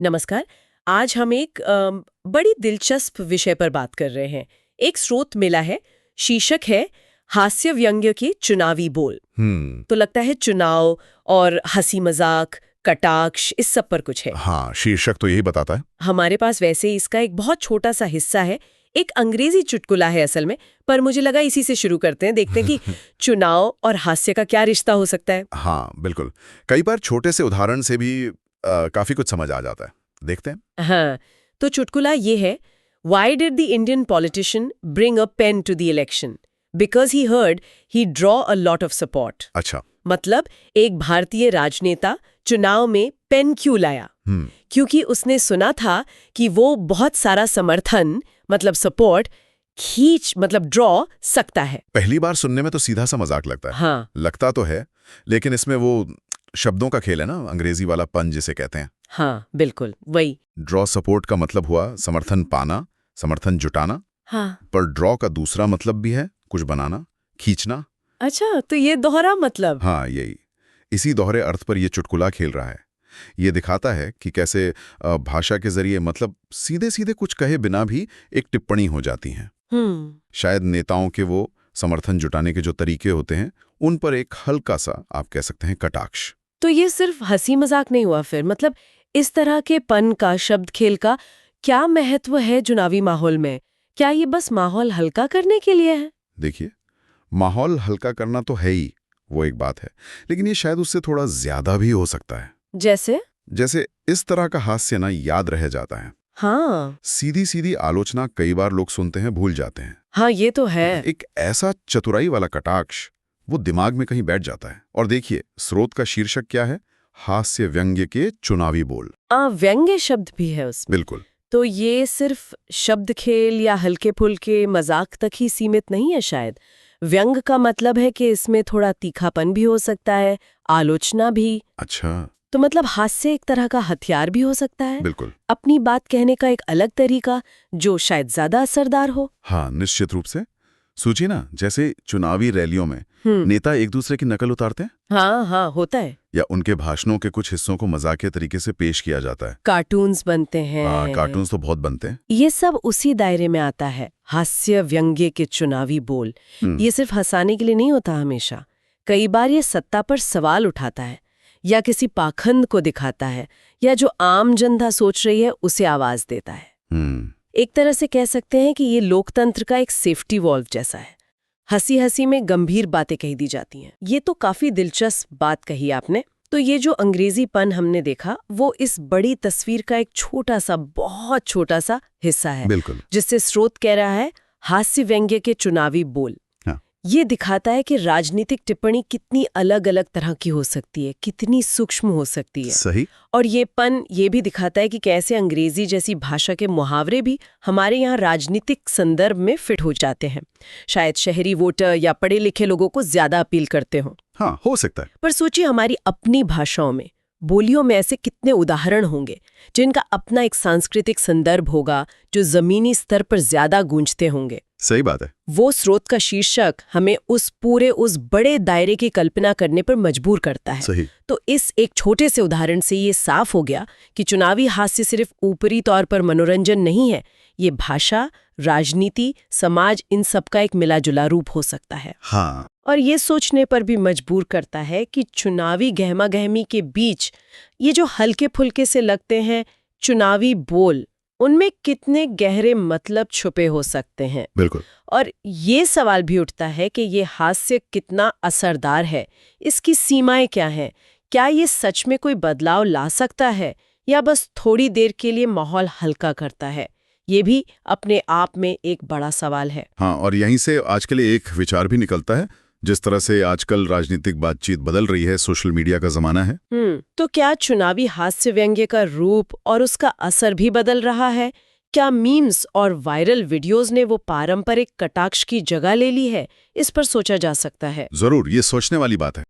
नमस्कार। आज हम एक बड़ी दिलचस्प विषय पर बात कर रहे हैं। एक स्रोत मिला है, शीर्षक है हास्य व्यंग्य के चुनावी बोल। तो लगता है चुनाव और हंसी मजाक, कटाक्ष, इस सब पर कुछ है। हाँ, शीर्षक तो यही बताता है। हमारे पास वैसे इसका एक बहुत छोटा सा हिस्सा है, एक अंग्रेजी चुटकुला है असल में, पर मुझे लगा इसी से शुरू करते हैं, देखते हैं कि चुनाव और हास्य का क्या रिश्ता हो सकता है। हाँ, बिल्कुल। कई बार छोटे से उदाहरण से भी काफी कुछ समझ आ जाता है। देखते हैं। हाँ, तो चुटकुला ये है, Why did the Indian politician bring a pen to the election? Because he heard he'd draw a lot of support. अच्छा। मतलब एक भारतीय राजनेता चुनाव में पेन क्यों लाया? क्योंकि उसने सुना था कि वो बहुत सारा समर्थन, मतलब सपोर्ट, खींच मतलब ड्रॉ सकता है। पहली बार सुनने में तो सीधा सा मजाक लगता है। हाँ, लगता तो है, लेकिन इसमें वो शब्दों का खेल है ना, अंग्रेजी वाला पन जिसे कहते हैं। हाँ, बिल्कुल वही। ड्रॉ सपोर्ट का मतलब हुआ समर्थन पाना, समर्थन जुटाना। हाँ, पर ड्रॉ का दूसरा मतलब भी है कुछ बनाना, खींचना। अच्छा, तो ये दोहरा मतलब। हाँ, यही। इसी दोहरे अर्थ पर ये चुटकुला खेल रहा है। ये दिखाता है कि कैसे भाषा के जरिए मतलब सीधे सीधे कुछ कहे बिना भी एक टिप्पणी हो जाती है। शायद नेताओं के वो समर्थन जुटाने के जो तरीके होते हैं, उन पर एक हल्का सा, आप कह सकते हैं, कटाक्ष। तो ये सिर्फ हंसी मजाक नहीं हुआ फिर, मतलब इस तरह के पन का, शब्द खेल का क्या महत्व है चुनावी माहौल में? क्या ये बस माहौल हल्का करने के लिए है? देखिए, माहौल हल्का करना तो है ही, वो एक बात है, लेकिन ये शायद उससे थोड़ा ज्यादा भी हो सकता है। जैसे इस तरह का हास्य ना याद रह जाता है। हाँ, सीधी सीधी आलोचना कई बार लोग सुनते हैं, भूल जाते हैं। हाँ, ये तो है। एक ऐसा चतुराई वाला कटाक्ष वो दिमाग में कहीं बैठ जाता है। और देखिए, स्रोत का शीर्षक क्या है? हास्य व्यंग्य के चुनावी बोल। व्यंग्य शब्द भी है उसमें। बिल्कुल। तो ये सिर्फ शब्द खेल या हल्के फुल्के मजाक तक ही सीमित नहीं है शायद। व्यंग का मतलब है कि इसमें थोड़ा तीखापन भी हो सकता है, आलोचना भी। अच्छा। तो मतलब हास्य एक तरह का हथियार भी हो सकता है, बिल्कुल। अपनी बात कहने का एक अलग तरीका जो शायद ज्यादा असरदार हो। हाँ, निश्चित रूप से। सोचिए ना, जैसे चुनावी रैलियों में नेता एक दूसरे की नकल उतारते हैं। हाँ, हाँ, होता है। या उनके भाषणों के कुछ हिस्सों को मजाकिया तरीके से पेश किया जाता है। कार्टून्स बनते हैं। हाँ, कार्टून्स तो बहुत बनते हैं। ये सब उसी दायरे में आता है, हास्य व्यंग्य के चुनावी बोल। ये सिर्फ हंसाने के लिए नहीं होता हमेशा। कई बार ये सत्ता पर सवाल उठाता है, या किसी पाखंड को दिखाता है, या जो आम जनता सोच रही है उसे आवाज देता है। एक तरह से कह सकते हैं कि ये लोकतंत्र का एक सेफ्टी वॉल्व जैसा है। हंसी हंसी में गंभीर बातें कही दी जाती हैं। ये तो काफी दिलचस्प बात कही आपने। तो ये जो अंग्रेजीपन हमने देखा, वो इस बड़ी तस्वीर का एक छोटा सा, बहुत छोटा सा हिस्सा है। बिल्कुल। जिससे स्रोत कह रहा है हास्य व्यंग्य के चुनावी बोल। ये दिखाता है कि राजनीतिक टिप्पणी कितनी अलग अलग तरह की हो सकती है, कितनी सूक्ष्म हो सकती है। सही। और ये भी दिखाता है कि कैसे अंग्रेजी जैसी भाषा के मुहावरे भी हमारे यहाँ राजनीतिक संदर्भ में फिट हो जाते हैं। शायद शहरी वोटर या पढ़े लिखे लोगों को ज्यादा अपील करते हों। हाँ, हो सकता है। पर सोचिए, हमारी अपनी भाषाओं में, बोलियों में ऐसे कितने उदाहरण होंगे जिनका अपना एक सांस्कृतिक संदर्भ होगा, जो जमीनी स्तर पर ज्यादा गूंजते होंगे। सही बात है। वो स्रोत का शीर्षक हमें उस बड़े दायरे की कल्पना करने पर मजबूर करता है। सही। तो इस एक छोटे से उदाहरण से ये साफ हो गया कि चुनावी हास्य सिर्फ ऊपरी तौर पर मनोरंजन नहीं है, ये भाषा, राजनीति, समाज, इन सब का एक मिला-जुला रूप हो सकता है। हाँ। और ये सोचने पर भी मजबूर करता है कि चुनावी गहमा-गहमी के बीच ये जो हल्के फुल्के से लगते हैं चुनावी बोल, उनमें कितने गहरे मतलब छुपे हो सकते हैं। बिल्कुल। और ये सवाल भी उठता है कि ये हास्य कितना असरदार है, इसकी सीमाएं क्या हैं? क्या ये सच में कोई बदलाव ला सकता है, या बस थोड़ी देर के लिए माहौल हल्का करता है? ये भी अपने आप में एक बड़ा सवाल है। हाँ, और यहीं से आज के लिए एक विचार भी निकलता है। जिस तरह से आजकल राजनीतिक बातचीत बदल रही है, सोशल मीडिया का जमाना है। तो क्या चुनावी हास्य व्यंग्य का रूप और उसका असर भी बदल रहा है? क्या मीम्स और वायरल वीडियोस ने वो पारंपरिक कटाक्ष की जगह ले ली है? इस पर सोचा जा सकता है। जरूर, ये सोचने वाली बात है।